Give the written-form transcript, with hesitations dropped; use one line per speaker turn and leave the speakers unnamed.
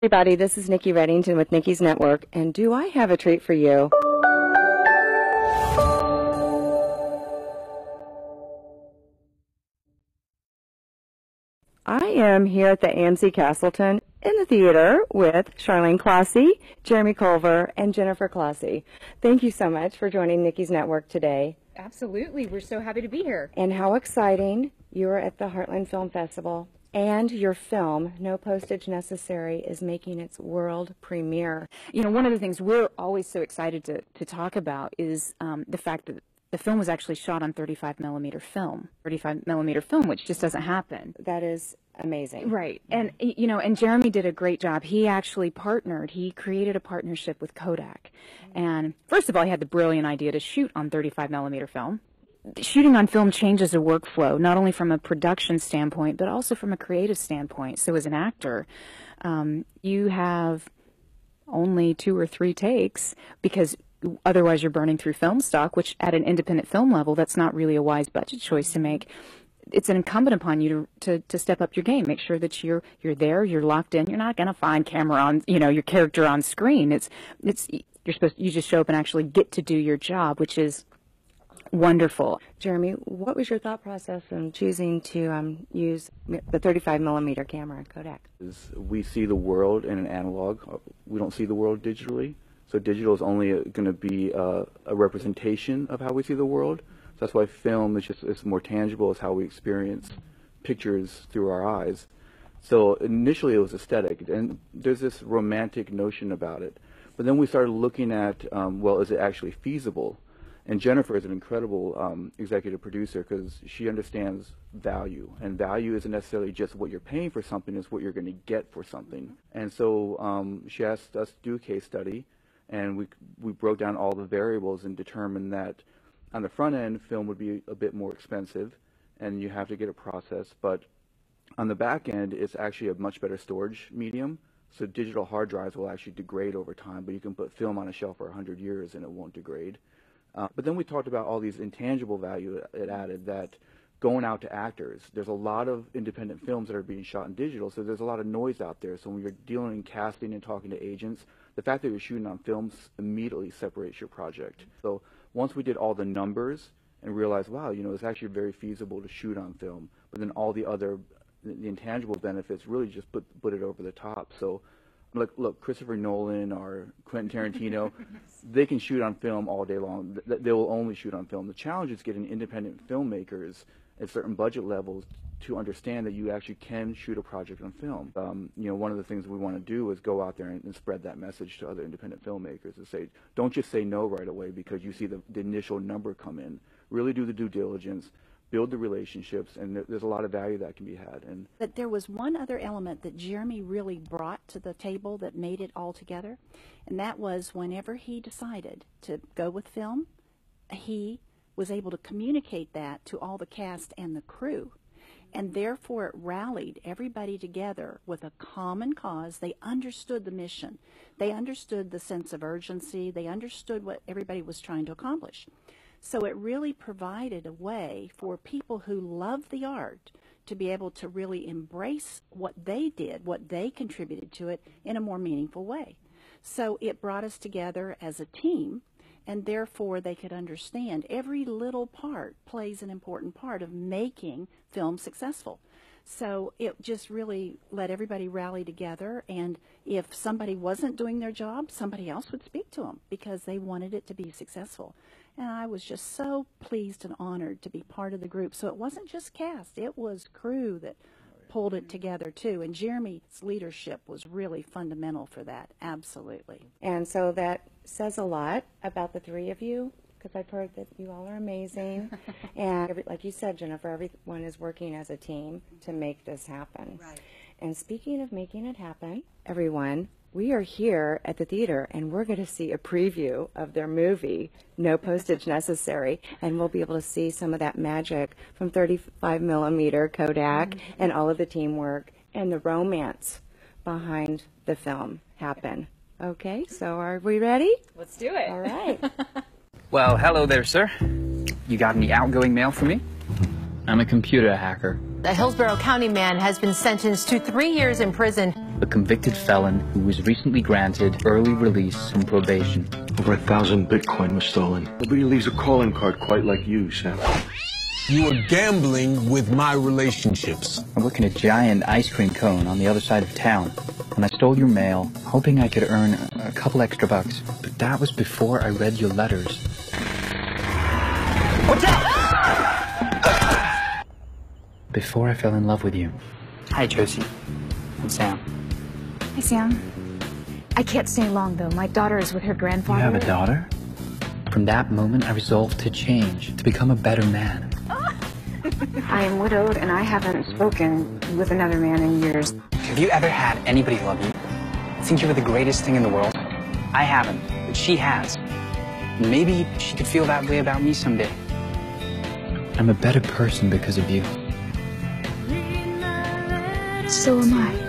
Everybody, this is Nikki Reddington with Nikki's Network, and do I have a treat for you? I am here at the AMC Castleton in the theater with Charlene Clossy, Jeremy Culver, and Jennifer Clossy. Thank you so much for joining Nikki's Network today.
Absolutely. We're so happy to be here.
And how exciting. You are at the Heartland Film Festival, and your film, No Postage Necessary, is making its world premiere.
You know, one of the things we're always so excited to talk about is the fact that the film was actually shot on 35mm film. 35mm film, which just doesn't happen.
That is amazing.
Right. And, you know, and Jeremy did a great job. He actually partnered. He created a partnership with Kodak. And first of all, he had the brilliant idea to shoot on 35mm film. Shooting on film changes a workflow, not only from a production standpoint, but also from a creative standpoint. So as an actor, you have only 2 or 3 takes because otherwise you're burning through film stock, which at an independent film level, that's not really a wise budget choice to make. It's incumbent upon you to step up your game, make sure that you're there, you're locked in. You're not going to find camera on, you know, your character on screen. You just show up and actually get to do your job, which is wonderful.
Jeremy, what was your thought process in choosing to use the 35mm camera Kodak?
We see the world in an analog. We don't see the world digitally. So digital is only going to be a representation of how we see the world. So that's why film is it's more tangible. It's how we experience pictures through our eyes. So initially it was aesthetic, and there's this romantic notion about it. But then we started looking at, well, is it actually feasible? And Jennifer is an incredible executive producer because she understands value. And value isn't necessarily just what you're paying for something, it's what you're going to get for something. And so she asked us to do a case study, and we broke down all the variables and determined that on the front end, film would be a bit more expensive, and you have to get a process. But on the back end, it's actually a much better storage medium. So digital hard drives will actually degrade over time, but you can put film on a shelf for 100 years and it won't degrade. But then we talked about all these intangible value it added, that going out to actors. There's a lot of independent films that are being shot in digital, so there's a lot of noise out there. So when you're dealing in casting and talking to agents, the fact that you're shooting on films immediately separates your project. So once we did all the numbers and realized, wow, you know, it's actually very feasible to shoot on film, but then all the other, the intangible benefits really just put it over the top. So look, Christopher Nolan or Quentin Tarantino, they can shoot on film all day long. They will only shoot on film. The challenge is getting independent filmmakers at certain budget levels to understand that you actually can shoot a project on film. You know, one of the things we want to do is go out there and spread that message to other independent filmmakers and say, don't just say no right away because you see the initial number come in. Really do the due diligence, build the relationships, and there's a lot of value that can be had.
But there was one other element that Jeremy really brought to the table that made it all together, and that was whenever he decided to go with film, he was able to communicate that to all the cast and the crew, and therefore it rallied everybody together with a common cause. They understood the mission. They understood the sense of urgency. They understood what everybody was trying to accomplish. So it really provided a way for people who love the art to be able to really embrace what they did, what they contributed to it in a more meaningful way. So it brought us together as a team, and therefore they could understand every little part plays an important part of making film successful. So it just really let everybody rally together, and if somebody wasn't doing their job, somebody else would speak to them because they wanted it to be successful. And I was just so pleased and honored to be part of the group. So it wasn't just cast, it was crew that pulled it together too. And Jeremy's leadership was really fundamental for that, absolutely.
And so that says a lot about the three of you, because I've heard that you all are amazing. And like you said, Jennifer, everyone is working as a team to make this happen.
Right.
And speaking of making it happen, everyone, we are here at the theater, and we're going to see a preview of their movie, No Postage Necessary, and we'll be able to see some of that magic from 35mm Kodak and all of the teamwork and the romance behind the film happen. Okay, so are we ready?
Let's do it.
All right.
Well, hello there, sir. You got any outgoing mail for me? I'm a computer hacker.
A Hillsborough County man has been sentenced to 3 years in prison.
a convicted felon who was recently granted early release from probation.
Over 1,000 Bitcoin was stolen. Nobody leaves a calling card quite like you, Sam.
You are gambling with my relationships.
I work in a giant ice cream cone on the other side of town, and I stole your mail, hoping I could earn a couple extra bucks. But that was before I read your letters. Watch out! Before I fell in love with you. Hi, Josie. I'm Sam.
Hey, Sam. I can't stay long, though. My daughter is with her grandfather.
You have a daughter? From that moment, I resolved to change, to become a better man.
I am widowed, and I haven't spoken with another man in years.
Have you ever had anybody love you? Think you were the greatest thing in the world? I haven't, but she has. Maybe she could feel that way about me someday. I'm a better person because of you.
So am I.